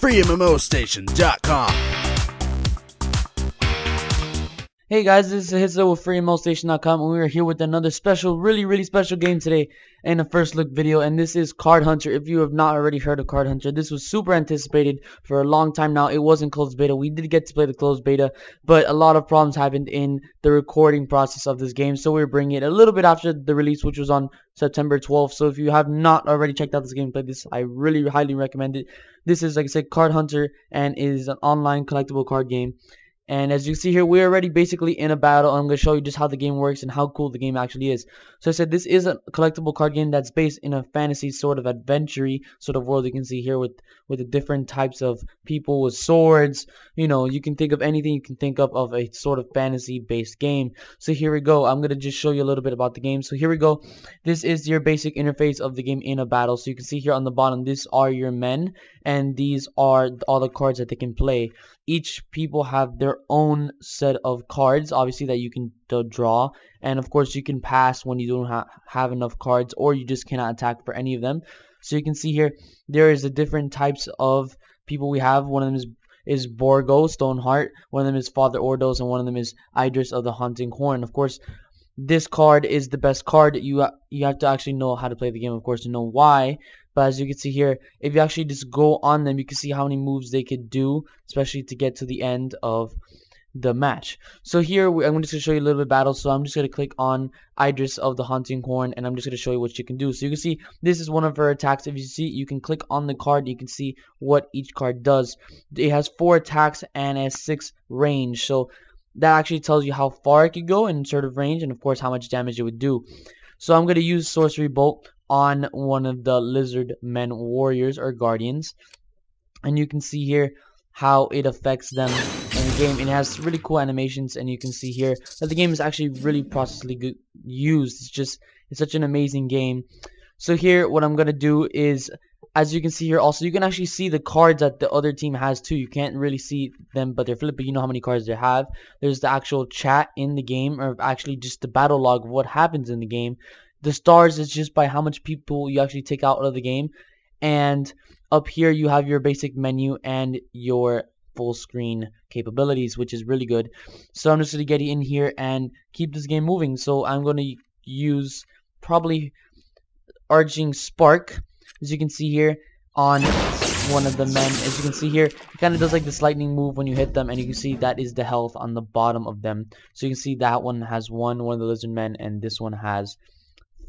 FreeMMOStation.com. Hey guys, this is Hitza with FreeMMOStation.com, and we are here with another special, really special game today in a first look video, and this is Card Hunter. If you have not already heard of Card Hunter, this was super anticipated for a long time now. It wasn't closed beta. We did get to play the closed beta, but a lot of problems happened in the recording process of this game, so we're bringing it a little bit after the release, which was on September 12th. So if you have not already checked out this game, played this, I really highly recommend it. This is, like I said, Card Hunter, and it is an online collectible card game. And as you see here, we're already basically in a battle. I'm going to show you just how the game works and how cool the game actually is. So I said this is a collectible card game that's based in a fantasy sort of adventure-y sort of world. You can see here with the different types of people with swords. You know, you can think of anything you can think of a sort of fantasy-based game. So here we go. I'm going to just show you a little bit about the game. So here we go. This is your basic interface of the game in a battle. So you can see here on the bottom, these are your men, and these are all the cards that they can play. Each people have their own set of cards, obviously, that you can draw, and of course you can pass when you don't have enough cards, or you just cannot attack for any of them. So you can see here there is the different types of people we have. One of them is Borgo, Stoneheart, one of them is Father Ordos, and one of them is Idris of the Haunting Horn. Of course, this card is the best card. You have to actually know how to play the game, of course, to know why. But as you can see here, if you actually just go on them, you can see how many moves they could do, especially to get to the end of the match. So here, I'm just going to show you a little bit of battle. So I'm just going to click on Idris of the Haunting Horn, and I'm just going to show you what you can do. So you can see this is one of her attacks. If you see, you can click on the card, you can see what each card does. It has 4 attacks and has 6 range. So that actually tells you how far it could go in sort of range, and of course how much damage it would do. So I'm going to use Sorcery Bolt on one of the lizard men warriors or guardians, and you can see here how it affects them in the game. It has really cool animations, and you can see here that the game is actually really processually good used. It's such an amazing game. So here what I'm gonna do is, as you can see here, also you can actually see the cards that the other team has too. You can't really see them, but they're flipped, but you know how many cards they have. There's the actual chat in the game, or actually just the battle log of what happens in the game. The stars is just by how much people you actually take out of the game. And up here you have your basic menu and your full screen capabilities, which is really good. So I'm just going to get in here and keep this game moving. So I'm going to use probably Arching Spark, as you can see here on one of the men. As you can see here, it kind of does like this lightning move when you hit them, and you can see that is the health on the bottom of them. So you can see that one has one of the lizard men, and this one has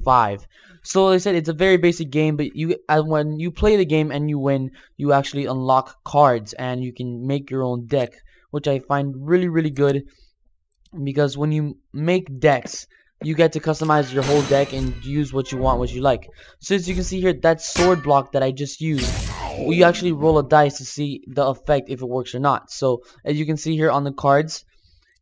5. So like I said, it's a very basic game, but when you play the game and you win, you actually unlock cards, and you can make your own deck, which I find really good, because when you make decks, you get to customize your whole deck and use what you want, what you like. So as you can see here, that sword block that I just used, you actually roll a dice to see the effect, if it works or not. So as you can see here on the cards,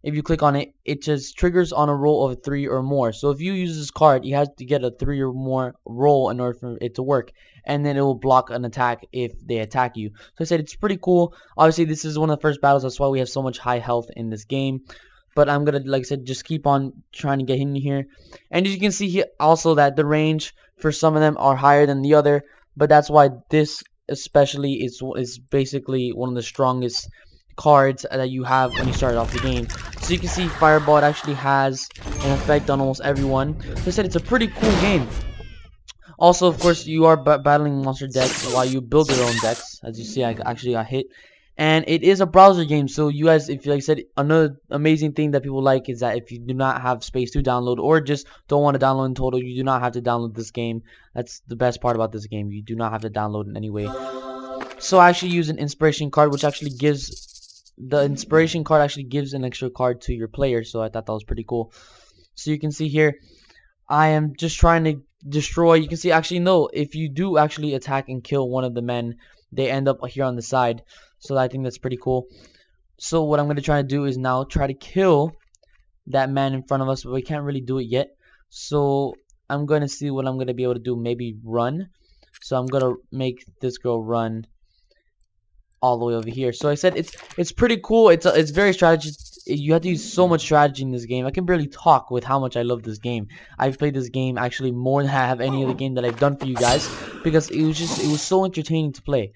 if you click on it, it just triggers on a roll of 3 or more. So if you use this card, you have to get a 3 or more roll in order for it to work, and then it will block an attack if they attack you. So I said it's pretty cool. Obviously, this is one of the first battles. That's why we have so much high health in this game. But I'm gonna, like I said, just keep on trying to get in here. And as you can see here, also that the range for some of them are higher than the other. But that's why this especially is basically one of the strongest cards that you have when you start off the game. So you can see Fireball actually has an effect on almost everyone. So I said it's a pretty cool game. Also, of course, you are battling monster decks while you build your own decks. As you see, I actually got hit. And it is a browser game, so you guys, if like I said, another amazing thing that people like is that if you do not have space to download, or just don't want to download in total, you do not have to download this game. That's the best part about this game. You do not have to download in any way. So I actually use an inspiration card, which actually gives the inspiration card actually gives an extra card to your player. So I thought that was pretty cool. So you can see here, I am just trying to destroy. You can see, actually no, if you do actually attack and kill one of the men, they end up here on the side. So I think that's pretty cool. So what I'm going to try to do is now try to kill that man in front of us, but we can't really do it yet. So I'm going to see what I'm going to be able to do. Maybe run. So I'm going to make this girl run all the way over here. So I said it's pretty cool. It's very strategy. You have to use so much strategy in this game. I can barely talk with how much I love this game. I've played this game actually more than I have any other game that I've done for you guys, because it was so entertaining to play.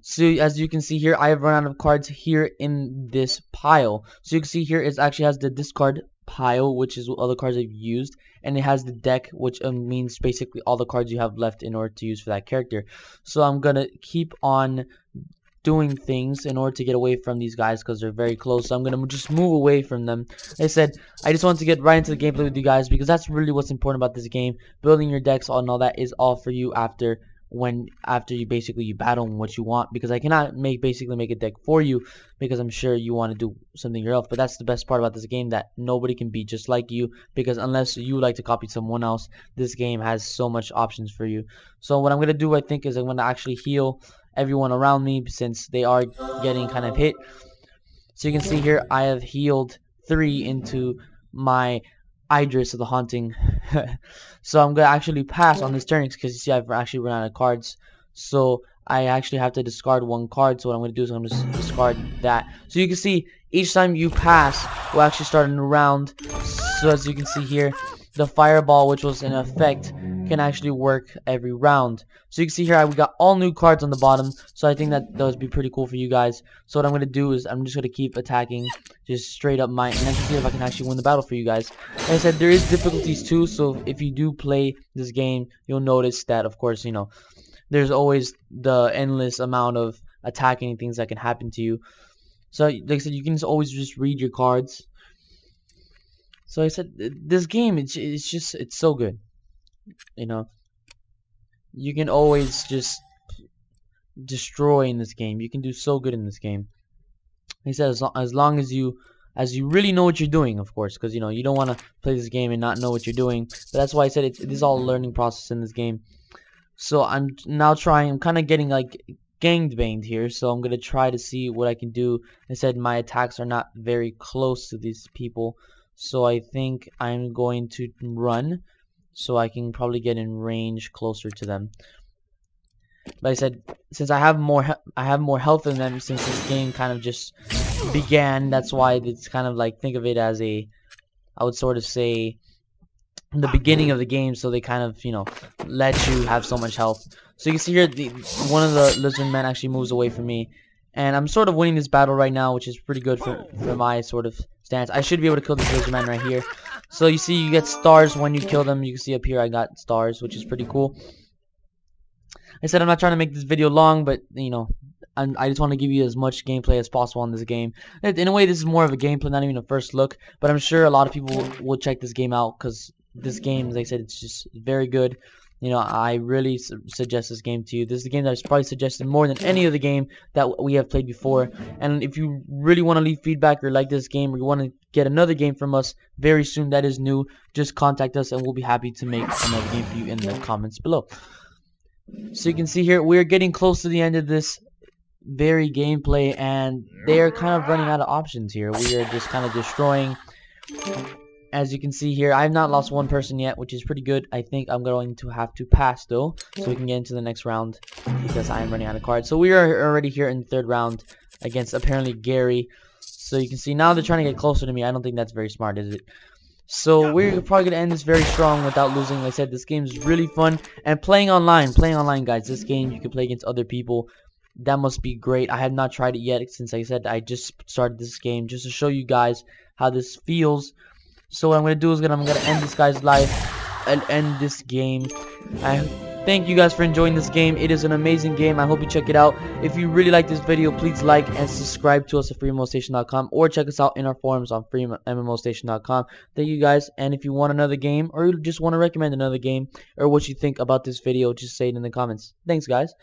So as you can see here, I have run out of cards here in this pile. So you can see here it actually has the discard pile, which is all the cards I've used, and it has the deck, which means basically all the cards you have left in order to use for that character. So I'm gonna keep on doing things in order to get away from these guys because they're very close. So I'm gonna just move away from them. Like I said, I just want to get right into the gameplay with you guys because that's really what's important about this game. Building your decks and all that is all for you after you basically battle what you want, because I cannot basically make a deck for you because I'm sure you want to do something yourself. But that's the best part about this game, that nobody can be just like you, because unless you like to copy someone else, this game has so much options for you. So what I'm gonna do, I think, is I'm gonna actually heal everyone around me since they are getting kind of hit. So you can see here I have healed 3 into my Idris of the Haunting. So I'm gonna actually pass on this turn because you see I've actually run out of cards. So I actually have to discard 1 card. So what I'm gonna do is I'm gonna just discard that. So you can see each time you pass, we'll actually start a new round. So as you can see here, the fireball, which was in effect, can actually work every round. So you can see here we got all new cards on the bottom, so I think that would be pretty cool for you guys. So what I'm going to do is I'm just going to keep attacking just straight up and I can see if I can actually win the battle for you guys. Like I said, there is difficulties too, so if you do play this game, you'll notice that, of course, you know, there's always the endless amount of attacking things that can happen to you. So like I said, you can always just read your cards. So I said, this game, it's so good. You know, you can always just destroy in this game. You can do so good in this game. He said, as long as you really know what you're doing, of course, because you know you don't want to play this game and not know what you're doing. But that's why I said it is all a learning process in this game. So I'm now trying. I'm kind of getting like gangbanged here, so I'm gonna try to see what I can do. I said my attacks are not very close to these people, so I think I'm going to run, so I can probably get in range closer to them. But I said, since I have more health than them since this game kind of just began, that's why it's kind of like, think of it as a, I would sort of say, the beginning of the game, so they kind of, you know, let you have so much health. So you can see here, one of the lizard men actually moves away from me, and I'm sort of winning this battle right now, which is pretty good for my sort of stance. I should be able to kill this lizard man right here. So you see, you get stars when you kill them. You can see up here I got stars, which is pretty cool. I said I'm not trying to make this video long, but you know, I just want to give you as much gameplay as possible on this game. In a way, this is more of a gameplay, not even a first look, but I'm sure a lot of people will check this game out because this game, as I said, it's just very good. You know, I really suggest this game to you. This is the game that I've probably suggested more than any other game that we have played before. And if you really want to leave feedback or like this game, or you want to get another game from us very soon that is new, just contact us and we'll be happy to make another game for you in the comments below. So you can see here, we're getting close to the end of this very gameplay, and they are kind of running out of options here. We are just kind of destroying. As you can see here, I have not lost 1 person yet, which is pretty good. I think I'm going to have to pass though, so we can get into the next round because I am running out of cards. So we are already here in the 3rd round against apparently Gary. So you can see now they're trying to get closer to me. I don't think that's very smart, is it? So we're probably going to end this very strong without losing. Like I said, this game is really fun. And playing online, guys. This game, you can play against other people. That must be great. I have not tried it yet since I said I just started this game just to show you guys how this feels. So what I'm going to do is I'm going to end this guy's life and end this game. I thank you guys for enjoying this game. It is an amazing game. I hope you check it out. If you really like this video, please like and subscribe to us at FreeMMOStation.com, or check us out in our forums on FreeMMOStation.com. Thank you guys. And if you want another game, or you just want to recommend another game, or what you think about this video, just say it in the comments. Thanks, guys.